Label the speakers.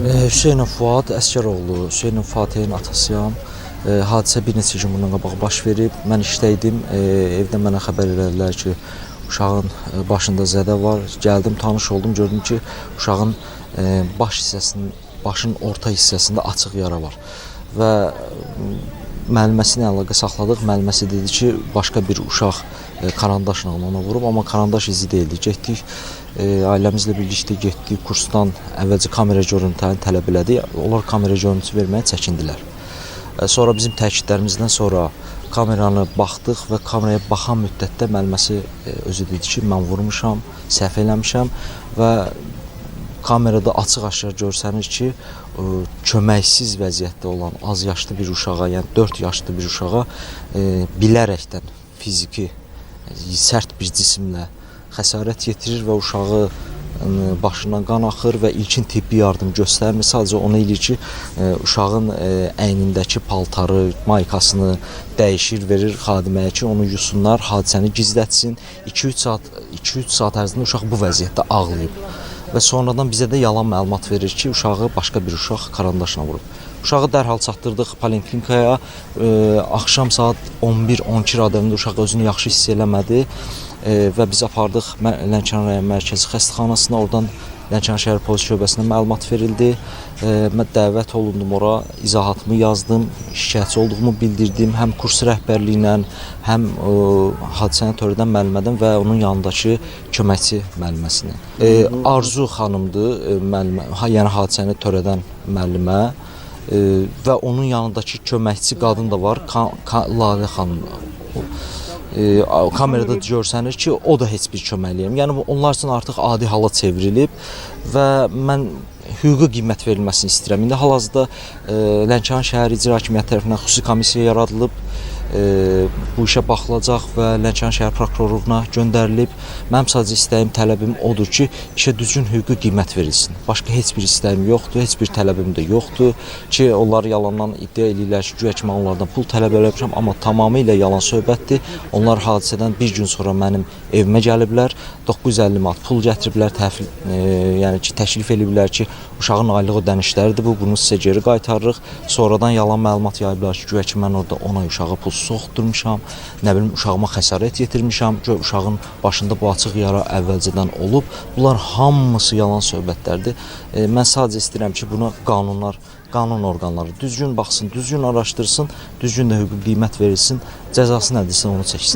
Speaker 1: Hüseynov Fuad Əsgəroğlu, Hüseynov Fatihin atasıyam. Hadisə bir neçə gün bundan qabaq baş verib. Mən işdəydim, evdən mənə xəbər elədilər ki, uşağın başında zədə var. Gəldim, tanış oldum, gördüm ki, uşağın başın orta hissəsində açıq yara var. Və müəlliməsi ilə əlaqə saxladıq. Müəlliməsi dedi ki, başqa bir uşaq karandaşla ona vurub, amma karandaş izi deyildi. Getdik, ailəmizlə birlikdə getdik, kursdan əvvəlcə kamera görüntülərini tələb elədik. Onlar kamera görüntüsü verməyə çəkindilər. Sonra bizim təkidlərimizdən sonra kameranı baxdıq və kameraya baxan müddətdə müəlliməsi özü dedi ki, mən vurmuşam, səhv eləmişəm və kamerada açıq-aşkar görsənir ki, köməksiz vəziyyətdə olan az yaşlı bir uşağa, yəni 4 yaşlı bir uşağa bilərəkdən fiziki, sərt bir cisimlə xəsarət yetirir və uşağı başından qan axır və ilkin tibbi yardım göstərmir. Sadəcə onu eləyir ki, uşağın əynindəki paltarı, maykasını dəyişir, verir xadiməyə ki, onu yusunlar, hadisəni gizlətsin. 2-3 saat ərzində uşaq bu vəziyyətdə ağlayıb. Və sonradan bizə də yalan məlumat verir ki, uşağı başqa bir uşaq karandaşla vurub. Uşağı dərhal çatdırdıq poliklinikaya. Axşam saat 11-12 radələrində uşaq özünü yaxşı hiss eləmədi və biz apardıq Lənkəran rayon mərkəzi xəstəxanasına. Oradan Lənkəran şəhər polis şöbəsinə məlumat verildi. Mən dəvət olundum ora, izahatımı yazdım, şikayətçi olduğumu bildirdim. Həm kurs rəhbərliyinə, həm hadisəni törədən müəllimədən və onun yanındakı köməkçi müəlliməsinə. Arzu xanımdır, müəllimə, yəni hadisəni törədən müəllimə və onun yanındakı köməkçi qadın da var, Lalə xanım. Kamerada görsənir ki, o da heç bir kömək eləyəm. Yəni onlar üçün artıq adi hala çevrilib və mən hüquqi qiymət verilməsini istəyirəm. İndi hal-hazırda Lənkəran şəhər icra hakimiyyəti tərəfindən xüsusi komissiya yaradılıb. Bu işə baxılacaq və Lənkəran şəhər prokurorluğuna göndərilib. Mənim sadəcə istəyim, tələbim odur ki, işə düzgün hüquqi qiymət verilsin. Başqa heç bir istəyim yoxdur, heç bir tələbim də yoxdur ki, onlar yalandan iddia edirlər ki, güya ki, mən onlardan pul tələb eləmişəm, amma tamamilə yalan söhbətdir. Onlar hadisədən bir gün sonra mənim evimə gəliblər, 950 manat pul gətiriblər, yəni ki, təklif ediblər ki, uşağın aylığı ödənişləridir bu, bunu sizə geri qaytarırıq. Sonradan yalan məlumat yayıblar ki, güya ki, mən orada ona uşağa pul soxdurmuşam, nə bilim, uşağıma xəsarət yetirmişəm, uşağın başında bu açıq yara əvvəlcədən olub. Bunlar hamısı yalan söhbətlərdir. Mən sadəcə istəyirəm ki, buna qanun orqanları düzgün baxsın, düzgün araşdırsın, düzgün də hüquqi qiymət verilsin, cəzası nədirsə onu çəksin.